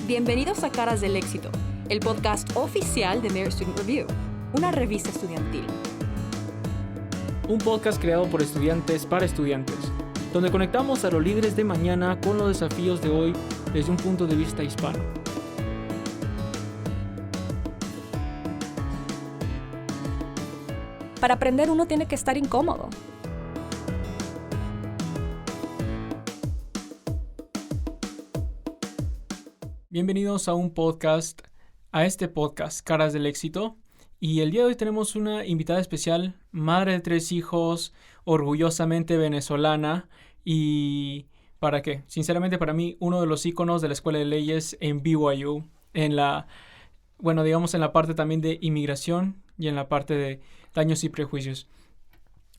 Bienvenidos a Caras del Éxito, el podcast oficial de Merit Student Review, una revista estudiantil. Un podcast creado por estudiantes para estudiantes, donde conectamos a los líderes de mañana con los desafíos de hoy desde un punto de vista hispano. Para aprender uno tiene que estar incómodo. Bienvenidos a este podcast, Caras del Éxito. Y el día de hoy tenemos una invitada especial, madre de 3 hijos, orgullosamente venezolana y, ¿para qué? Sinceramente para mí, uno de los íconos de la Escuela de Leyes en BYU, en la parte también de inmigración y en la parte de daños y prejuicios.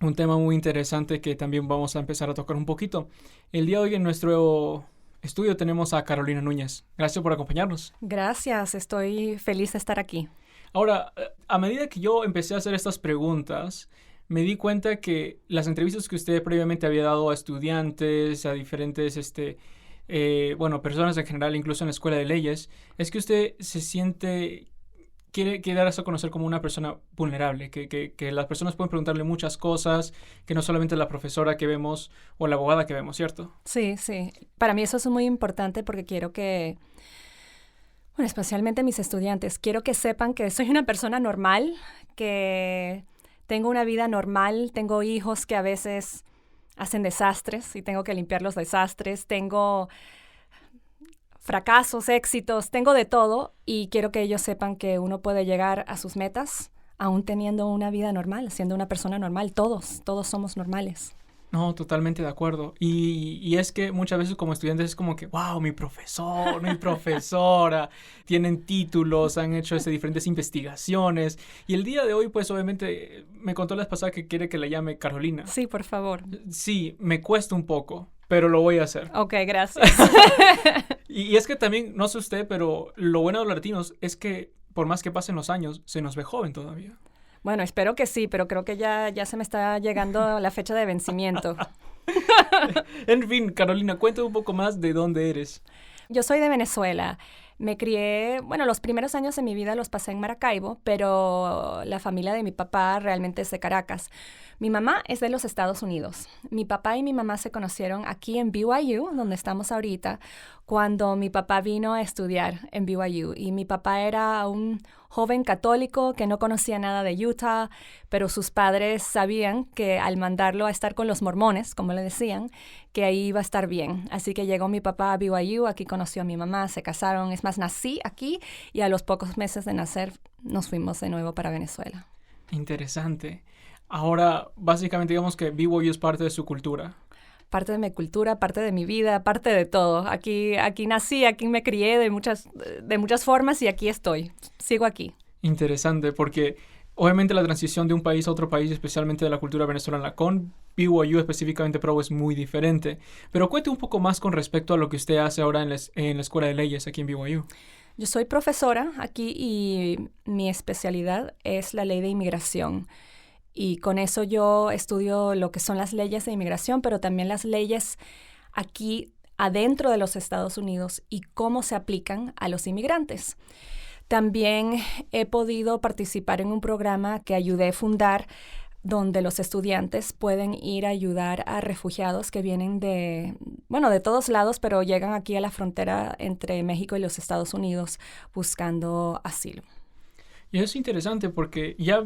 Un tema muy interesante que también vamos a empezar a tocar un poquito. El día de hoy en nuestro estudio tenemos a Carolina Núñez. Gracias por acompañarnos. Gracias, estoy feliz de estar aquí. Ahora, a medida que yo empecé a hacer estas preguntas, me di cuenta que las entrevistas que usted previamente había dado a estudiantes, a diferentes personas en general, incluso en la Escuela de Leyes, es que usted quiere darse a conocer como una persona vulnerable, que las personas pueden preguntarle muchas cosas, que no solamente la profesora que vemos o la abogada que vemos, ¿cierto? Sí. Para mí eso es muy importante porque quiero que, especialmente mis estudiantes, quiero que sepan que soy una persona normal, que tengo una vida normal, tengo hijos que a veces hacen desastres y tengo que limpiar los desastres, tengo fracasos, éxitos, tengo de todo y quiero que ellos sepan que uno puede llegar a sus metas aún teniendo una vida normal, siendo una persona normal. Todos somos normales. No, totalmente de acuerdo. Y es que muchas veces como estudiantes es como que, wow, mi profesor, mi profesora, tienen títulos, han hecho diferentes investigaciones. Y el día de hoy, pues obviamente, me contó la vez pasada que quiere que la llame Carolina. Sí, por favor. Sí, me cuesta un poco, pero lo voy a hacer. Ok, gracias. Y es que también, no sé usted, pero lo bueno de los latinos es que por más que pasen los años, se nos ve joven todavía. Bueno, espero que sí, pero creo que ya se me está llegando la fecha de vencimiento. En fin, Carolina, cuéntame un poco más de dónde eres. Yo soy de Venezuela. Me crié, los primeros años de mi vida los pasé en Maracaibo, pero la familia de mi papá realmente es de Caracas. Mi mamá es de los Estados Unidos. Mi papá y mi mamá se conocieron aquí en BYU, donde estamos ahorita, cuando mi papá vino a estudiar en BYU. Y mi papá era un joven católico que no conocía nada de Utah, pero sus padres sabían que al mandarlo a estar con los mormones, como le decían, que ahí iba a estar bien. Así que llegó mi papá a BYU, aquí conoció a mi mamá, se casaron. Es más, nací aquí y a los pocos meses de nacer nos fuimos de nuevo para Venezuela. Interesante. Ahora, básicamente digamos que BYU es parte de su cultura. Parte de mi cultura, parte de mi vida, parte de todo. Aquí nací, aquí me crié de muchas formas y aquí estoy. Sigo aquí. Interesante, porque obviamente la transición de un país a otro país, especialmente de la cultura venezolana, con BYU específicamente Pro es muy diferente. Pero cuente un poco más con respecto a lo que usted hace ahora en la Escuela de Leyes aquí en BYU. Yo soy profesora aquí y mi especialidad es la ley de inmigración. Y con eso yo estudio lo que son las leyes de inmigración, pero también las leyes aquí adentro de los Estados Unidos y cómo se aplican a los inmigrantes. También he podido participar en un programa que ayudé a fundar donde los estudiantes pueden ir a ayudar a refugiados que vienen de todos lados, pero llegan aquí a la frontera entre México y los Estados Unidos buscando asilo. Y es interesante porque ya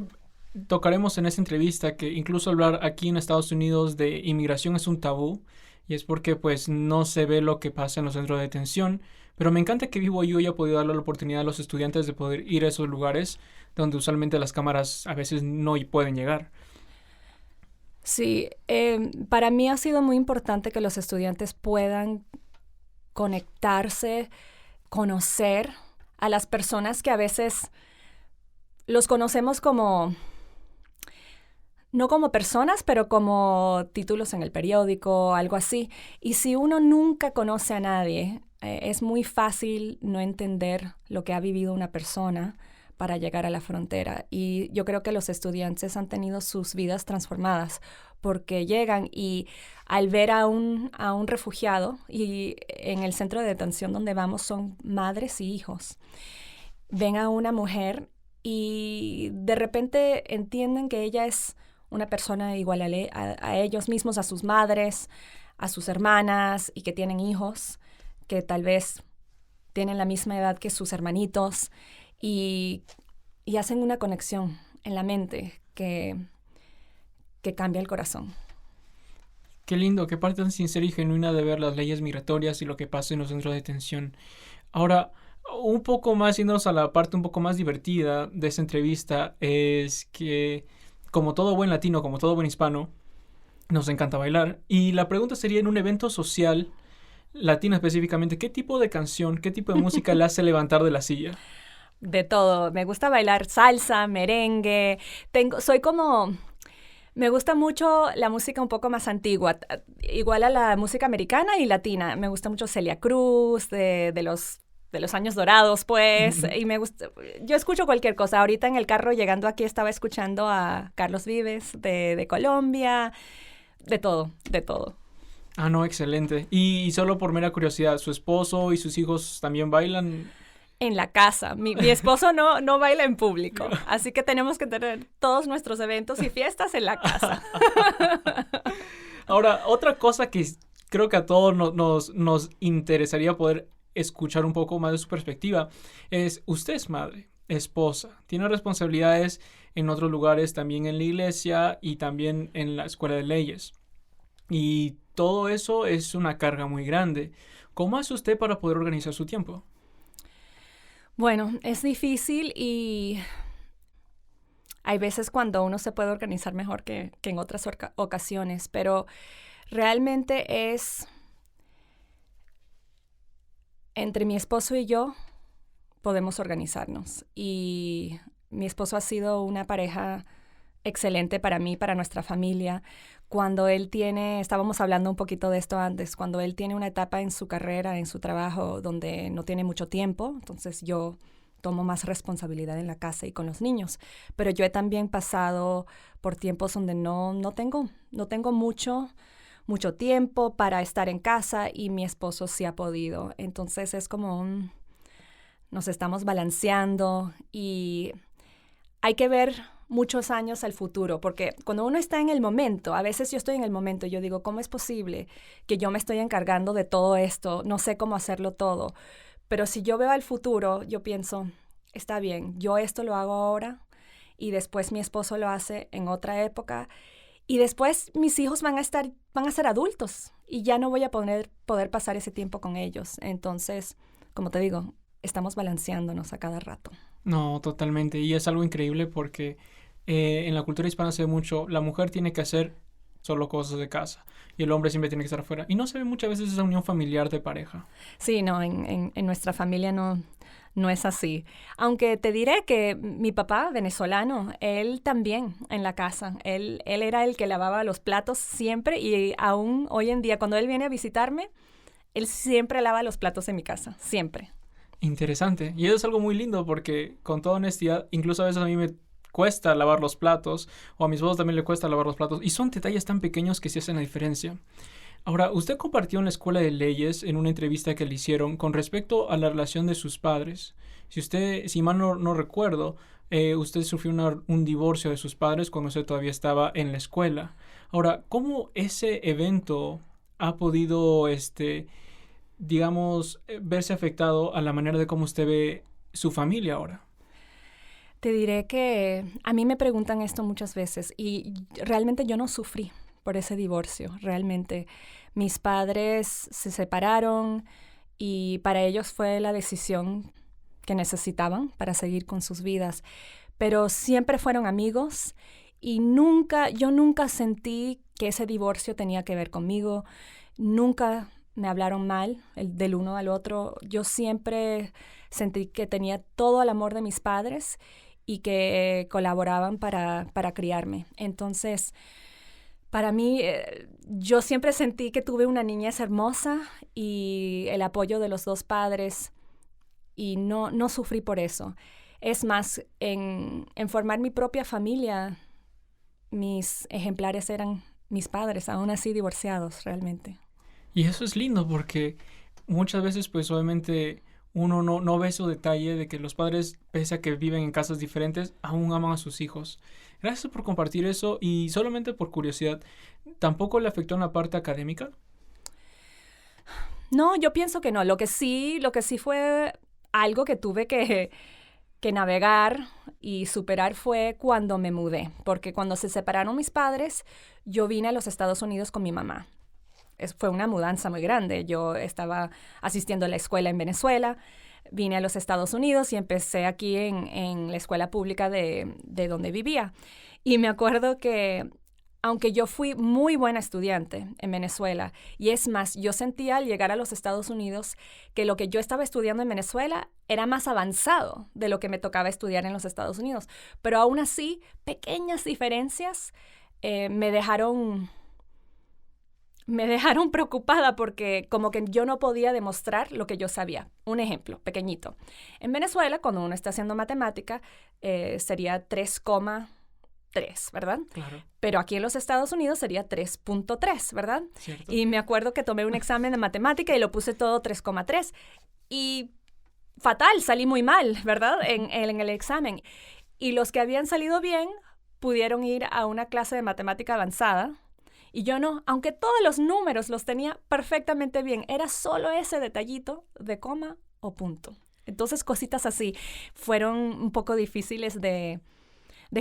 tocaremos en esta entrevista que incluso hablar aquí en Estados Unidos de inmigración es un tabú y es porque pues no se ve lo que pasa en los centros de detención, pero me encanta que BYU haya podido darle la oportunidad a los estudiantes de poder ir a esos lugares donde usualmente las cámaras a veces no pueden llegar. Sí, para mí ha sido muy importante que los estudiantes puedan conectarse, conocer a las personas que a veces los conocemos no como personas, pero como títulos en el periódico, algo así. Y si uno nunca conoce a nadie, es muy fácil no entender lo que ha vivido una persona para llegar a la frontera. Y yo creo que los estudiantes han tenido sus vidas transformadas porque llegan y al ver a un refugiado, y en el centro de detención donde vamos son madres y hijos, ven a una mujer y de repente entienden que ella es una persona igual a ellos mismos, a sus madres, a sus hermanas, y que tienen hijos que tal vez tienen la misma edad que sus hermanitos, y hacen una conexión en la mente que cambia el corazón. Qué lindo, qué parte tan sincera y genuina de ver las leyes migratorias y lo que pasa en los centros de detención. Ahora, un poco más, yéndonos a la parte un poco más divertida de esta entrevista, es que, como todo buen latino, como todo buen hispano, nos encanta bailar. Y la pregunta sería, en un evento social latino específicamente, ¿qué tipo de canción, qué tipo de música le hace levantar de la silla? De todo. Me gusta bailar salsa, merengue. Me gusta mucho la música un poco más antigua, igual a la música americana y latina. Me gusta mucho Celia Cruz, de los años dorados, pues, y me gusta, yo escucho cualquier cosa. Ahorita en el carro llegando aquí estaba escuchando a Carlos Vives de Colombia, de todo, de todo. Ah, no, excelente. Y solo por mera curiosidad, ¿su esposo y sus hijos también bailan? En la casa. Mi esposo no baila en público, así que tenemos que tener todos nuestros eventos y fiestas en la casa. Ahora, otra cosa que creo que a todos nos interesaría poder escuchar un poco más de su perspectiva es, usted es madre, esposa, tiene responsabilidades en otros lugares, también en la iglesia y también en la escuela de leyes. Y todo eso es una carga muy grande. ¿Cómo hace usted para poder organizar su tiempo? Bueno, es difícil y hay veces cuando uno se puede organizar mejor que en otras ocasiones, pero realmente es entre mi esposo y yo podemos organizarnos. Y mi esposo ha sido una pareja excelente para mí, para nuestra familia. Cuando estábamos hablando un poquito de esto antes, cuando él tiene una etapa en su carrera, en su trabajo, donde no tiene mucho tiempo, entonces yo tomo más responsabilidad en la casa y con los niños. Pero yo he también pasado por tiempos donde no tengo mucho tiempo para estar en casa y mi esposo sí ha podido. Entonces es como nos estamos balanceando y hay que ver muchos años al futuro, porque cuando uno está en el momento, a veces yo estoy en el momento, yo digo, ¿cómo es posible que yo me estoy encargando de todo esto? No sé cómo hacerlo todo. Pero si yo veo al futuro, yo pienso, está bien, yo esto lo hago ahora y después mi esposo lo hace en otra época y después mis hijos van a ser adultos y ya no voy a poder pasar ese tiempo con ellos. Entonces, como te digo, estamos balanceándonos a cada rato. No, totalmente. Y es algo increíble porque en la cultura hispana se ve mucho, la mujer tiene que hacer solo cosas de casa y el hombre siempre tiene que estar afuera. Y no se ve muchas veces esa unión familiar de pareja. Sí, no, en nuestra familia no es así. Aunque te diré que mi papá, venezolano, él también en la casa. Él era el que lavaba los platos siempre y aún hoy en día cuando él viene a visitarme, él siempre lava los platos en mi casa, siempre. Interesante. Y eso es algo muy lindo porque, con toda honestidad, incluso a veces a mí me cuesta lavar los platos, o a mis esposos también le cuesta lavar los platos, y son detalles tan pequeños que sí hacen la diferencia. Ahora, usted compartió en la Escuela de Leyes, en una entrevista que le hicieron, con respecto a la relación de sus padres. Si mal no recuerdo, usted sufrió un divorcio de sus padres cuando usted todavía estaba en la escuela. Ahora, ¿cómo ese evento ha podido, digamos, verse afectado a la manera de cómo usted ve su familia ahora? Te diré que a mí me preguntan esto muchas veces y realmente yo no sufrí por ese divorcio. Realmente mis padres se separaron y para ellos fue la decisión que necesitaban para seguir con sus vidas. Pero siempre fueron amigos y yo nunca sentí que ese divorcio tenía que ver conmigo. Nunca me hablaron mal del uno al otro. Yo siempre sentí que tenía todo el amor de mis padres y que colaboraban para criarme. Entonces, para mí, yo siempre sentí que tuve una niñez hermosa y el apoyo de los dos padres y no sufrí por eso. Es más, en formar mi propia familia, mis ejemplares eran mis padres, aún así divorciados realmente. Y eso es lindo porque muchas veces pues obviamente uno no ve su detalle de que los padres, pese a que viven en casas diferentes, aún aman a sus hijos. Gracias por compartir eso y solamente por curiosidad, ¿tampoco le afectó en la parte académica? No, yo pienso que no. Lo que sí fue algo que tuve que navegar y superar fue cuando me mudé, porque cuando se separaron mis padres, yo vine a los Estados Unidos con mi mamá. Fue una mudanza muy grande. Yo estaba asistiendo a la escuela en Venezuela, vine a los Estados Unidos y empecé aquí en la escuela pública de donde vivía. Y me acuerdo que, aunque yo fui muy buena estudiante en Venezuela, y es más, yo sentía al llegar a los Estados Unidos que lo que yo estaba estudiando en Venezuela era más avanzado de lo que me tocaba estudiar en los Estados Unidos. Pero aún así, pequeñas diferencias me dejaron preocupada porque como que yo no podía demostrar lo que yo sabía. Un ejemplo pequeñito. En Venezuela, cuando uno está haciendo matemática, sería 3,3, ¿verdad? Claro. Pero aquí en los Estados Unidos sería 3,3, ¿verdad? Cierto. Y me acuerdo que tomé un examen de matemática y lo puse todo 3,3. Y fatal, salí muy mal, ¿verdad? En el examen. Y los que habían salido bien pudieron ir a una clase de matemática avanzada. Y yo no, aunque todos los números los tenía perfectamente bien, era solo ese detallito de coma o punto. Entonces, cositas así fueron un poco difíciles de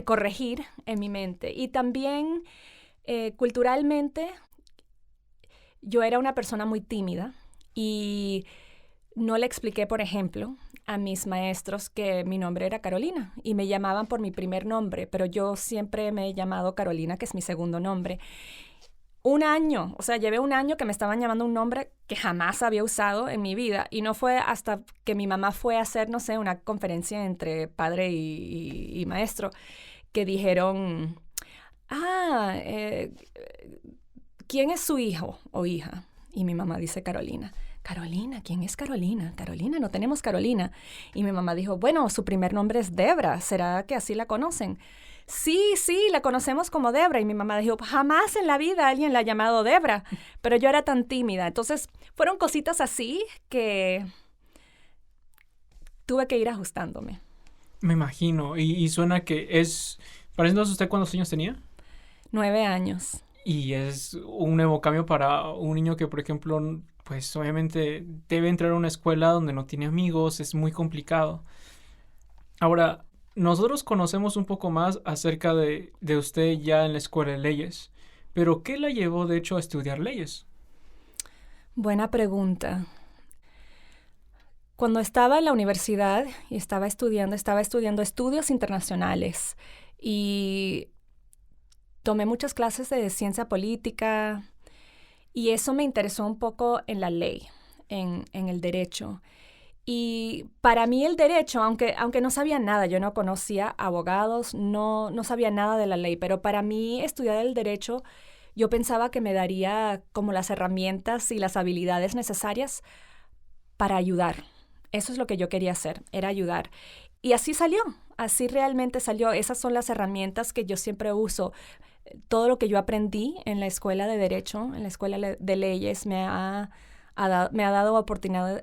corregir en mi mente. Y también, culturalmente, yo era una persona muy tímida y no le expliqué, por ejemplo, a mis maestros que mi nombre era Carolina y me llamaban por mi primer nombre, pero yo siempre me he llamado Carolina, que es mi segundo nombre. Llevé un año que me estaban llamando un nombre que jamás había usado en mi vida y no fue hasta que mi mamá fue a hacer, no sé, una conferencia entre padre y maestro que dijeron, ¿quién es su hijo o hija? Y mi mamá dice Carolina. Carolina, ¿quién es Carolina? Carolina, no tenemos Carolina. Y mi mamá dijo, bueno, su primer nombre es Debra, ¿será que así la conocen? Sí, la conocemos como Debra. Y mi mamá dijo, jamás en la vida alguien la ha llamado Debra. Pero yo era tan tímida. Entonces, fueron cositas así que tuve que ir ajustándome. Me imagino. Y suena que es... ¿Para entonces usted cuántos años tenía? 9 años. Y es un nuevo cambio para un niño que, por ejemplo, pues obviamente debe entrar a una escuela donde no tiene amigos. Es muy complicado. Ahora, nosotros conocemos un poco más acerca de usted ya en la escuela de leyes. Pero, ¿qué la llevó, de hecho, a estudiar leyes? Buena pregunta. Cuando estaba en la universidad y estaba estudiando estudios internacionales y tomé muchas clases de ciencia política y eso me interesó un poco en la ley, en el derecho. Y para mí el derecho, aunque no sabía nada, yo no conocía abogados, no sabía nada de la ley, pero para mí estudiar el derecho, yo pensaba que me daría como las herramientas y las habilidades necesarias para ayudar. Eso es lo que yo quería hacer, era ayudar. Y así realmente salió. Esas son las herramientas que yo siempre uso. Todo lo que yo aprendí en la escuela de Derecho, en la escuela de leyes, me ha dado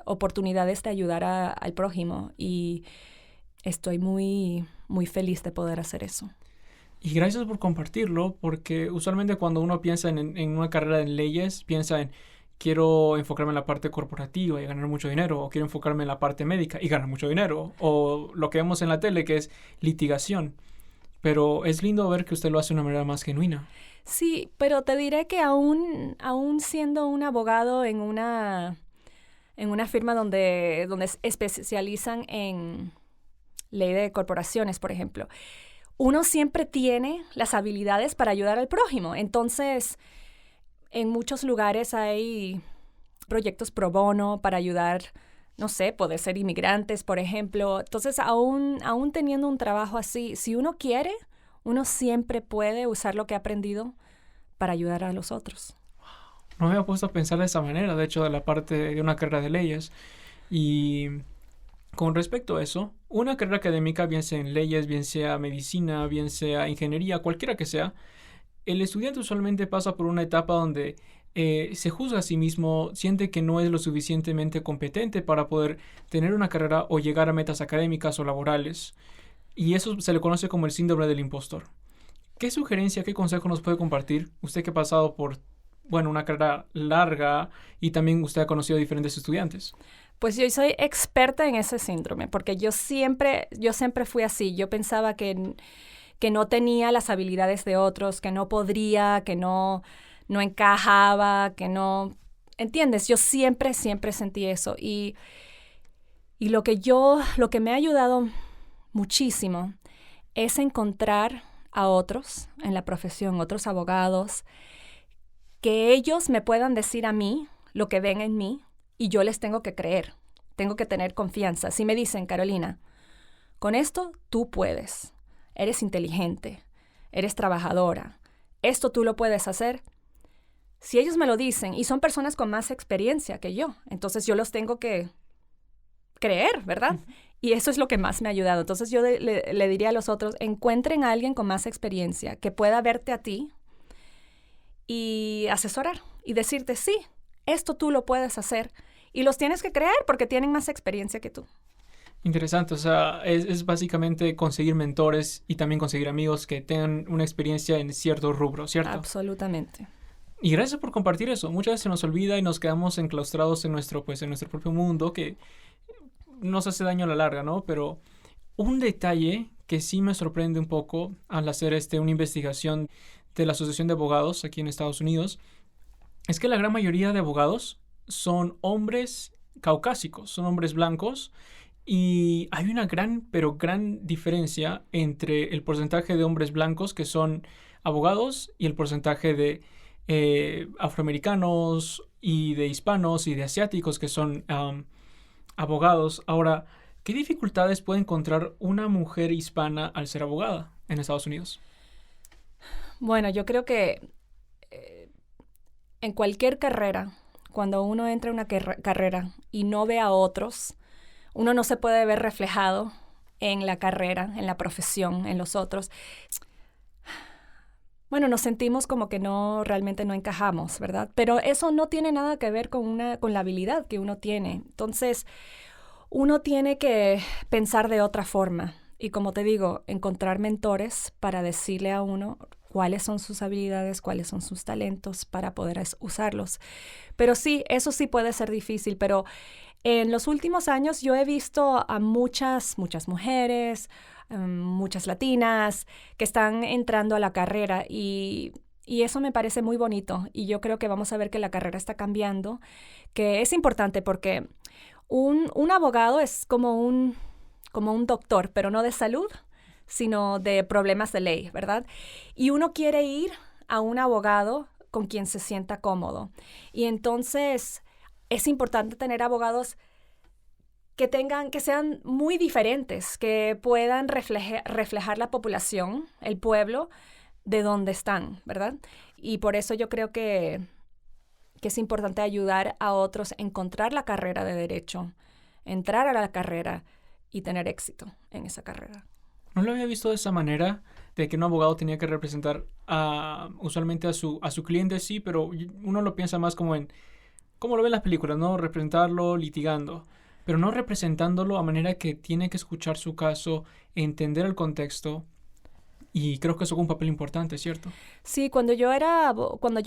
oportunidades de ayudar al prójimo y estoy muy, muy feliz de poder hacer eso. Y gracias por compartirlo, porque usualmente cuando uno piensa en una carrera en leyes, piensa en quiero enfocarme en la parte corporativa y ganar mucho dinero, o quiero enfocarme en la parte médica y ganar mucho dinero, o lo que vemos en la tele que es litigación. Pero es lindo ver que usted lo hace de una manera más genuina. Sí, pero te diré que aún siendo un abogado en una firma donde especializan en ley de corporaciones, por ejemplo, uno siempre tiene las habilidades para ayudar al prójimo. Entonces, en muchos lugares hay proyectos pro bono para ayudar, no sé, poder ser inmigrantes, por ejemplo. Entonces, aún teniendo un trabajo así, si uno quiere, uno siempre puede usar lo que ha aprendido para ayudar a los otros. No me había puesto a pensar de esa manera, de hecho, de la parte de una carrera de leyes. Y Con respecto a eso, una carrera académica, bien sea en leyes, bien sea medicina, bien sea ingeniería, cualquiera que sea, el estudiante usualmente pasa por una etapa donde se juzga a sí mismo, siente que no es lo suficientemente competente para poder tener una carrera o llegar a metas académicas o laborales. Y eso se le conoce como el síndrome del impostor. ¿Qué sugerencia, qué consejo nos puede compartir usted que ha pasado por, bueno, una carrera larga y también usted ha conocido a diferentes estudiantes? Pues yo soy experta en ese síndrome, porque yo siempre fui así. Yo pensaba que no tenía las habilidades de otros, que no podría, que no encajaba, que no... ¿Entiendes? Yo siempre sentí eso. Y lo que me ha ayudado muchísimo es encontrar a otros en la profesión, otros abogados, que ellos me puedan decir a mí lo que ven en mí y yo les tengo que creer, tengo que tener confianza. Si me dicen, Carolina, con esto tú puedes, eres inteligente, eres trabajadora, esto tú lo puedes hacer. Si ellos me lo dicen y son personas con más experiencia que yo, entonces yo los tengo que creer, ¿verdad? Y eso es lo que más me ha ayudado. Entonces yo le diría a los otros, encuentren a alguien con más experiencia que pueda verte a ti y asesorar y decirte, sí, esto tú lo puedes hacer. Y los tienes que creer porque tienen más experiencia que tú. Interesante, o sea, es básicamente conseguir mentores y también conseguir amigos que tengan una experiencia en cierto rubro, ¿cierto? Absolutamente. Y gracias por compartir eso. Muchas veces se nos olvida y nos quedamos enclaustrados en nuestro propio mundo que nos hace daño a la larga, ¿no? Pero un detalle que sí me sorprende un poco al hacer una investigación de la Asociación de Abogados aquí en Estados Unidos es que la gran mayoría de abogados son hombres caucásicos, son hombres blancos. Y hay una pero gran diferencia entre el porcentaje de hombres blancos que son abogados y el porcentaje de afroamericanos y de hispanos y de asiáticos que son abogados. Ahora, ¿qué dificultades puede encontrar una mujer hispana al ser abogada en Estados Unidos? Bueno, yo creo que en cualquier carrera, cuando uno entra en una carrera y no ve a otros, uno no se puede ver reflejado en la carrera, en la profesión, en los otros. Bueno, nos sentimos como que realmente no encajamos, ¿verdad? Pero eso no tiene nada que ver con la habilidad que uno tiene. Entonces, uno tiene que pensar de otra forma. Y como te digo, encontrar mentores para decirle a uno cuáles son sus habilidades, cuáles son sus talentos para poder usarlos. Pero sí, eso sí puede ser difícil, pero en los últimos años yo he visto a muchas mujeres, muchas latinas que están entrando a la carrera y eso me parece muy bonito. Y yo creo que vamos a ver que la carrera está cambiando, que es importante porque un abogado es como un doctor, pero no de salud, sino de problemas de ley, ¿verdad? Y uno quiere ir a un abogado con quien se sienta cómodo. Y entonces es importante tener abogados que sean muy diferentes, que puedan reflejar la población, el pueblo, de donde están, ¿verdad? Y por eso yo creo que es importante ayudar a otros a encontrar la carrera de derecho, entrar a la carrera y tener éxito en esa carrera. No lo había visto de esa manera, de que un abogado tenía que representar usualmente a su cliente, sí, pero uno lo piensa más como lo ven las películas, ¿no? Representarlo litigando, pero no representándolo a manera que tiene que escuchar su caso, entender el contexto, y creo que eso es un papel importante, ¿cierto? Sí, cuando yo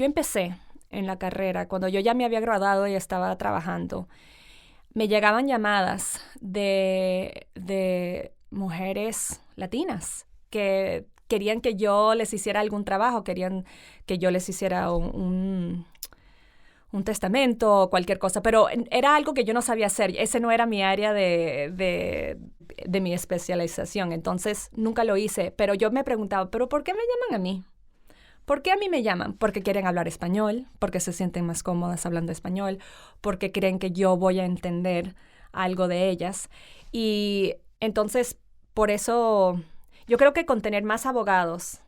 empecé en la carrera, cuando yo ya me había graduado y estaba trabajando, me llegaban llamadas de mujeres latinas que querían que yo les hiciera algún trabajo, querían que yo les hiciera un testamento o cualquier cosa, pero era algo que yo no sabía hacer. Ese no era mi área de mi especialización, entonces nunca lo hice. Pero yo me preguntaba, ¿pero por qué me llaman a mí? ¿Por qué a mí me llaman? Porque quieren hablar español, porque se sienten más cómodas hablando español, porque creen que yo voy a entender algo de ellas. Y entonces, por eso, yo creo que con tener más abogados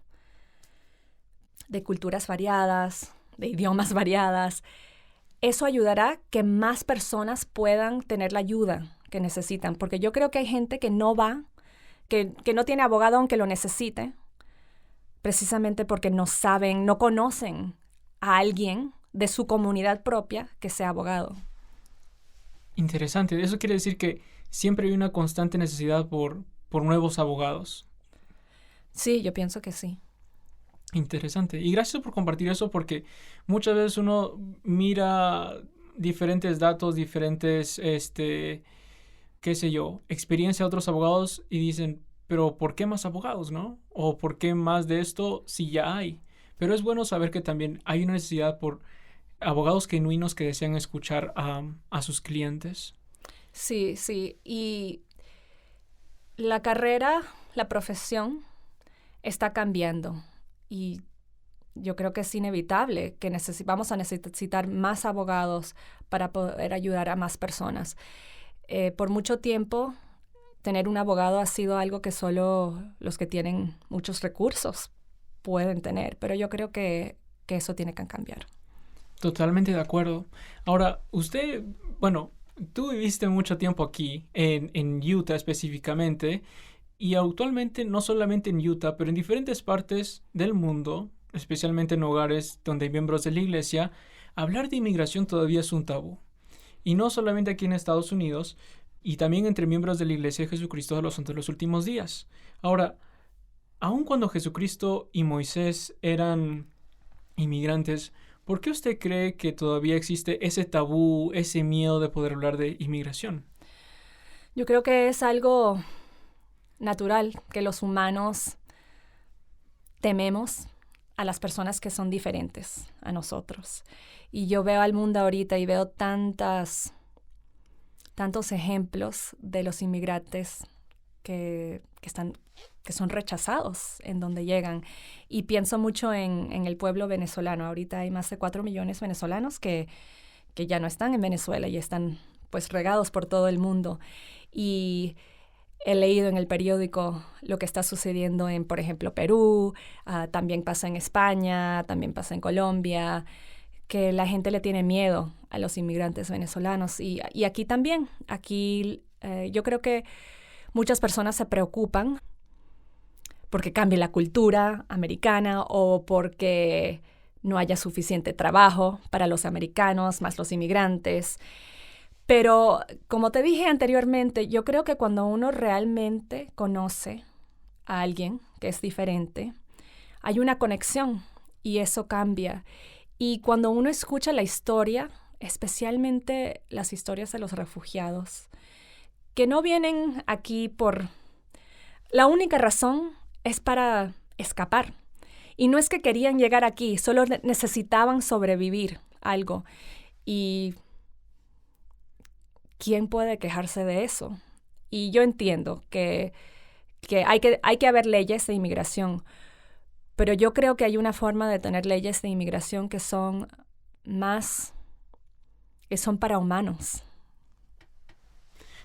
de culturas variadas, de idiomas variadas, eso ayudará que más personas puedan tener la ayuda que necesitan, porque yo creo que hay gente que no va, que no tiene abogado aunque lo necesite, precisamente porque no saben, no conocen a alguien de su comunidad propia que sea abogado. Interesante. Eso quiere decir que siempre hay una constante necesidad por nuevos abogados. Sí, yo pienso que sí. Interesante. Y gracias por compartir eso, porque muchas veces uno mira diferentes datos, diferentes, qué sé yo, experiencia de otros abogados y dicen, pero ¿por qué más abogados, no? O ¿por qué más de esto si ya hay? Pero es bueno saber que también hay una necesidad por abogados genuinos que desean escuchar a sus clientes. Sí, sí. Y la carrera, la profesión está cambiando. Y yo creo que es inevitable que vamos a necesitar más abogados para poder ayudar a más personas. Por mucho tiempo, tener un abogado ha sido algo que solo los que tienen muchos recursos pueden tener, pero yo creo que eso tiene que cambiar. Totalmente de acuerdo. Ahora, usted, bueno, tú viviste mucho tiempo aquí, en Utah específicamente, y actualmente no solamente en Utah, pero en diferentes partes del mundo, especialmente en hogares donde hay miembros de la iglesia, hablar de inmigración todavía es un tabú. Y no solamente aquí en Estados Unidos, y también entre miembros de la Iglesia de Jesucristo de los Santos de los Últimos Días. Ahora, aun cuando Jesucristo y Moisés eran inmigrantes, ¿por qué usted cree que todavía existe ese tabú, ese miedo de poder hablar de inmigración? Yo creo que es algo natural que los humanos tememos a las personas que son diferentes a nosotros. Y yo veo al mundo ahorita y veo tantos ejemplos de los inmigrantes que son rechazados en donde llegan. Y pienso mucho en el pueblo venezolano. Ahorita hay más de 4 millones de venezolanos que ya no están en Venezuela y están pues regados por todo el mundo. Y he leído en el periódico lo que está sucediendo en, por ejemplo, Perú, también pasa en España, también pasa en Colombia, que la gente le tiene miedo a los inmigrantes venezolanos. Y aquí también, yo creo que muchas personas se preocupan porque cambie la cultura americana o porque no haya suficiente trabajo para los americanos más los inmigrantes. Pero, como te dije anteriormente, yo creo que cuando uno realmente conoce a alguien que es diferente, hay una conexión y eso cambia. Y cuando uno escucha la historia, especialmente las historias de los refugiados, que no vienen aquí por... La única razón es para escapar. Y no es que querían llegar aquí, solo necesitaban sobrevivir algo. Y ¿quién puede quejarse de eso? Y yo entiendo que hay que haber leyes de inmigración, pero yo creo que hay una forma de tener leyes de inmigración que son para humanos.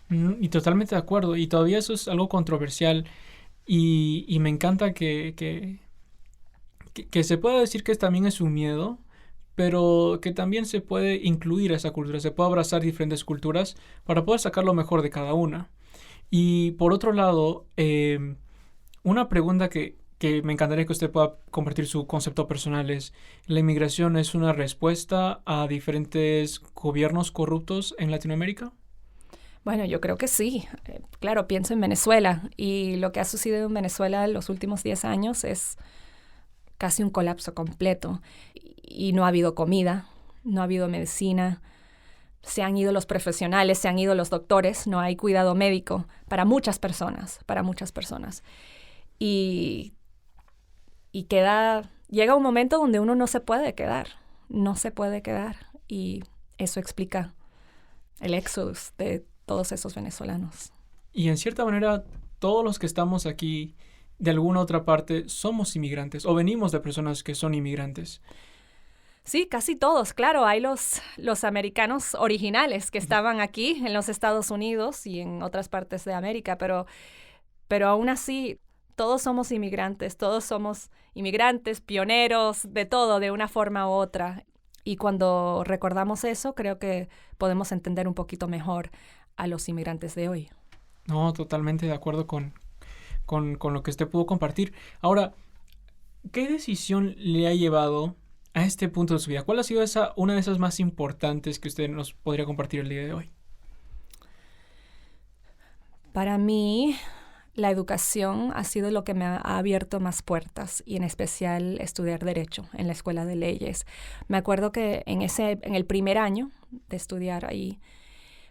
Y totalmente de acuerdo. Y todavía eso es algo controversial. Y me encanta que se pueda decir que también es un miedo, pero que también se puede incluir a esa cultura, se puede abrazar diferentes culturas para poder sacar lo mejor de cada una. Y por otro lado, una pregunta que me encantaría que usted pueda compartir su concepto personal es, ¿la inmigración es una respuesta a diferentes gobiernos corruptos en Latinoamérica? Bueno, yo creo que sí. Claro, pienso en Venezuela y lo que ha sucedido en Venezuela en los últimos 10 años es casi un colapso completo. Y no ha habido comida, no ha habido medicina, se han ido los profesionales, se han ido los doctores, no hay cuidado médico para muchas personas. Y llega un momento donde uno no se puede quedar y eso explica el éxodo de todos esos venezolanos. Y en cierta manera, todos los que estamos aquí, de alguna otra parte, somos inmigrantes o venimos de personas que son inmigrantes. Sí, casi todos. Claro, hay los americanos originales que estaban aquí en los Estados Unidos y en otras partes de América, pero aún así todos somos inmigrantes, pioneros, de todo, de una forma u otra. Y cuando recordamos eso, creo que podemos entender un poquito mejor a los inmigrantes de hoy. No, totalmente de acuerdo con lo que usted pudo compartir. Ahora, ¿qué decisión le ha llevado a este punto de su vida? ¿Cuál ha sido una de esas más importantes que usted nos podría compartir el día de hoy? Para mí, la educación ha sido lo que me ha abierto más puertas, y en especial estudiar Derecho en la Escuela de Leyes. Me acuerdo que en el primer año de estudiar ahí,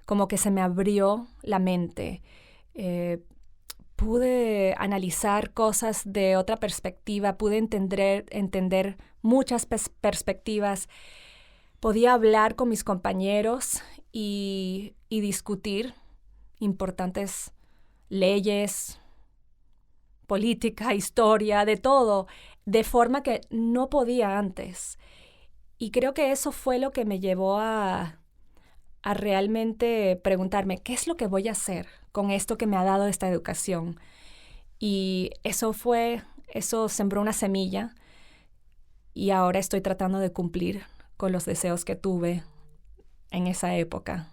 como que se me abrió la mente. Pude analizar cosas de otra perspectiva, pude entender muchas perspectivas. Podía hablar con mis compañeros y discutir importantes leyes, política, historia, de todo, de forma que no podía antes. Y creo que eso fue lo que me llevó a realmente preguntarme, ¿qué es lo que voy a hacer con esto que me ha dado esta educación? Y eso sembró una semilla, y ahora estoy tratando de cumplir con los deseos que tuve en esa época.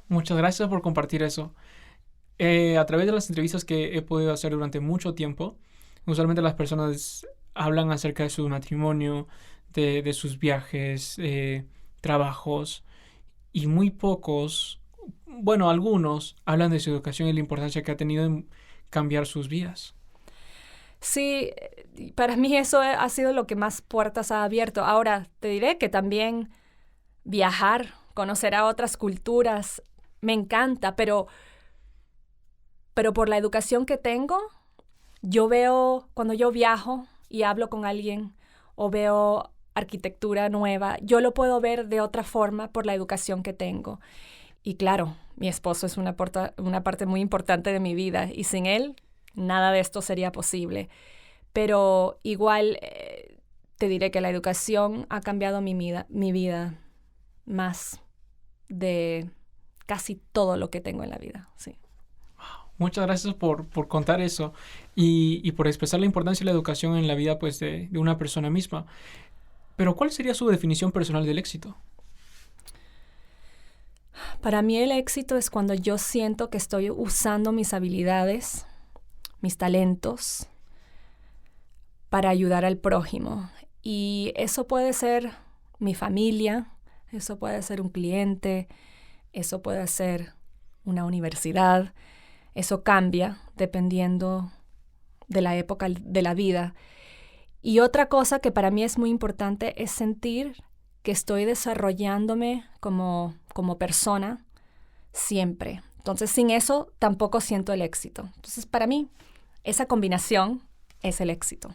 Muchas gracias por compartir eso. A través de las entrevistas que he podido hacer durante mucho tiempo, usualmente las personas hablan acerca de su matrimonio, de sus viajes, trabajos, y muy pocos, bueno, algunos hablan de su educación y la importancia que ha tenido en cambiar sus vidas. Sí, para mí eso ha sido lo que más puertas ha abierto. Ahora, te diré que también viajar, conocer a otras culturas, me encanta, pero por la educación que tengo, yo veo, cuando yo viajo y hablo con alguien o veo arquitectura nueva, yo lo puedo ver de otra forma por la educación que tengo. Y claro, mi esposo es una parte muy importante de mi vida, y sin él, nada de esto sería posible. Pero igual te diré que la educación ha cambiado mi vida más de casi todo lo que tengo en la vida, sí. Muchas gracias por contar eso y por expresar la importancia de la educación en la vida, pues, de una persona misma. Pero, ¿cuál sería su definición personal del éxito? Para mí el éxito es cuando yo siento que estoy usando mis habilidades, mis talentos, para ayudar al prójimo. Y eso puede ser mi familia, eso puede ser un cliente, eso puede ser una universidad. Eso cambia dependiendo de la época de la vida. Y otra cosa que para mí es muy importante es sentir que estoy desarrollándome como persona siempre. Entonces, sin eso tampoco siento el éxito. Entonces, para mí, esa combinación es el éxito.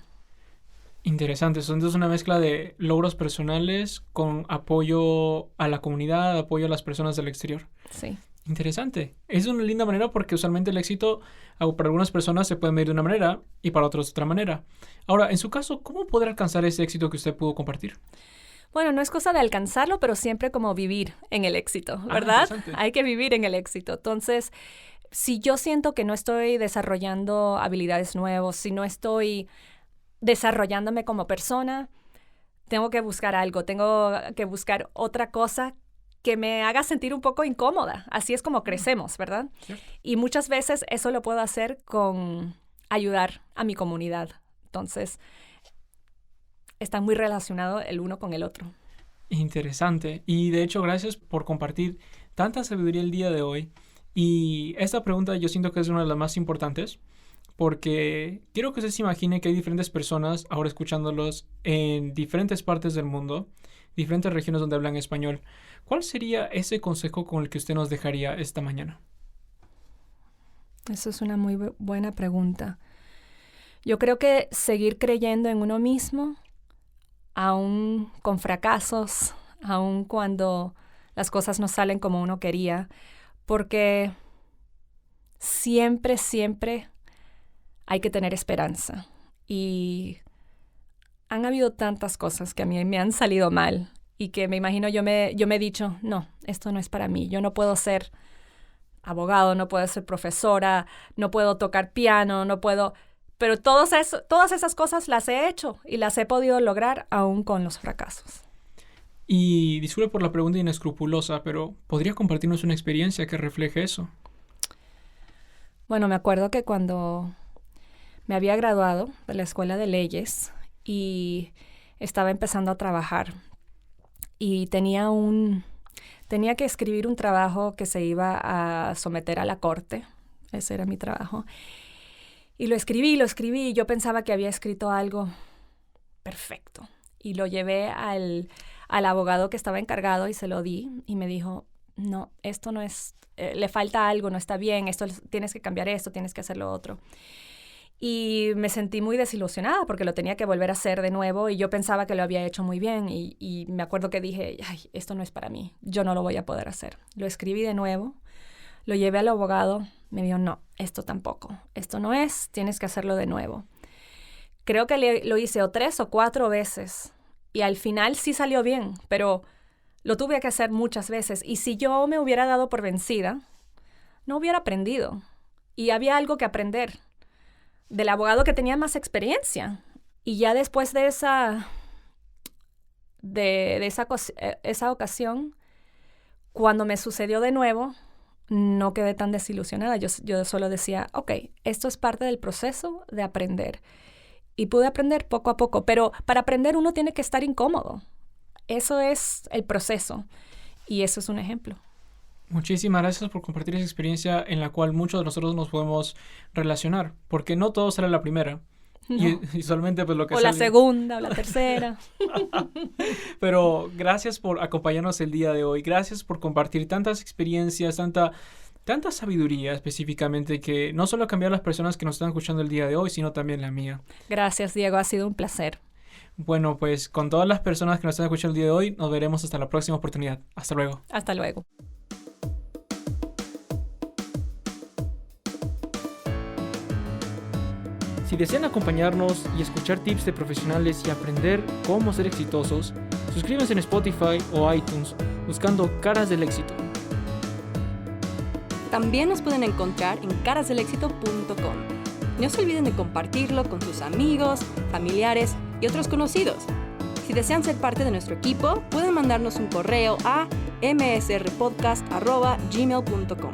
Interesante. Son entonces una mezcla de logros personales con apoyo a la comunidad, apoyo a las personas del exterior. Sí. Interesante. Es una linda manera porque usualmente el éxito para algunas personas se puede medir de una manera y para otros de otra manera. Ahora, en su caso, ¿cómo poder alcanzar ese éxito que usted pudo compartir? Bueno, no es cosa de alcanzarlo, pero siempre como vivir en el éxito, ¿verdad? Hay que vivir en el éxito. Entonces, si yo siento que no estoy desarrollando habilidades nuevas, si no estoy desarrollándome como persona, tengo que buscar algo, tengo que buscar otra cosa que me haga sentir un poco incómoda. Así es como crecemos, ¿verdad? ¿Cierto? Y muchas veces eso lo puedo hacer con ayudar a mi comunidad. Entonces, está muy relacionado el uno con el otro. Interesante. Y de hecho, gracias por compartir tanta sabiduría el día de hoy. Y esta pregunta yo siento que es una de las más importantes porque quiero que usted se imagine que hay diferentes personas ahora escuchándolos en diferentes partes del mundo, diferentes regiones donde hablan español. ¿Cuál sería ese consejo con el que usted nos dejaría esta mañana? Eso es una muy buena pregunta. Yo creo que seguir creyendo en uno mismo, aún con fracasos, aún cuando las cosas no salen como uno quería, porque siempre hay que tener esperanza. Y han habido tantas cosas que a mí me han salido mal y que me imagino yo me he dicho, no, esto no es para mí. Yo no puedo ser abogado, no puedo ser profesora, no puedo tocar piano, no puedo... Pero todas esas cosas las he hecho y las he podido lograr aún con los fracasos. Y disculpe por la pregunta inescrupulosa, pero ¿podría compartirnos una experiencia que refleje eso? Bueno, me acuerdo que cuando me había graduado de la escuela de leyes y estaba empezando a trabajar y tenía que escribir un trabajo que se iba a someter a la corte. Ese era mi trabajo. Y lo escribí, y yo pensaba que había escrito algo perfecto. Y lo llevé al abogado que estaba encargado y se lo di y me dijo, no, esto no es, le falta algo, no está bien, tienes que cambiar esto, tienes que hacer lo otro. Y me sentí muy desilusionada porque lo tenía que volver a hacer de nuevo y yo pensaba que lo había hecho muy bien y me acuerdo que dije, ay, esto no es para mí, yo no lo voy a poder hacer. Lo escribí de nuevo, lo llevé al abogado, me dijo, no, esto tampoco, esto no es, tienes que hacerlo de nuevo. Creo que lo hice 3 o 4 veces y al final sí salió bien, pero lo tuve que hacer muchas veces y si yo me hubiera dado por vencida, no hubiera aprendido y había algo que aprender del abogado que tenía más experiencia. Y ya después de esa ocasión, cuando me sucedió de nuevo, no quedé tan desilusionada. Yo solo decía, ok, esto es parte del proceso de aprender. Y pude aprender poco a poco, pero para aprender uno tiene que estar incómodo. Eso es el proceso. Y eso es un ejemplo. Muchísimas gracias por compartir esa experiencia en la cual muchos de nosotros nos podemos relacionar, porque no todo sale a la primera. No. Y solamente pues lo que o sale... la segunda, o la tercera. Pero gracias por acompañarnos el día de hoy. Gracias por compartir tantas experiencias, tanta sabiduría específicamente que no solo ha cambiado a las personas que nos están escuchando el día de hoy, sino también la mía. Gracias, Diego. Ha sido un placer. Bueno, pues con todas las personas que nos están escuchando el día de hoy, nos veremos hasta la próxima oportunidad. Hasta luego. Hasta luego. Si desean acompañarnos y escuchar tips de profesionales y aprender cómo ser exitosos, suscríbanse en Spotify o iTunes buscando Caras del Éxito. También nos pueden encontrar en carasdelexito.com. No se olviden de compartirlo con sus amigos, familiares y otros conocidos. Si desean ser parte de nuestro equipo, pueden mandarnos un correo a msrpodcast@gmail.com.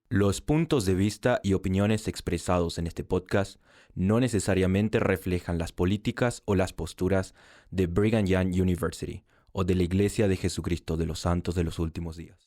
Los puntos de vista y opiniones expresados en este podcast no necesariamente reflejan las políticas o las posturas de Brigham Young University o de la Iglesia de Jesucristo de los Santos de los Últimos Días.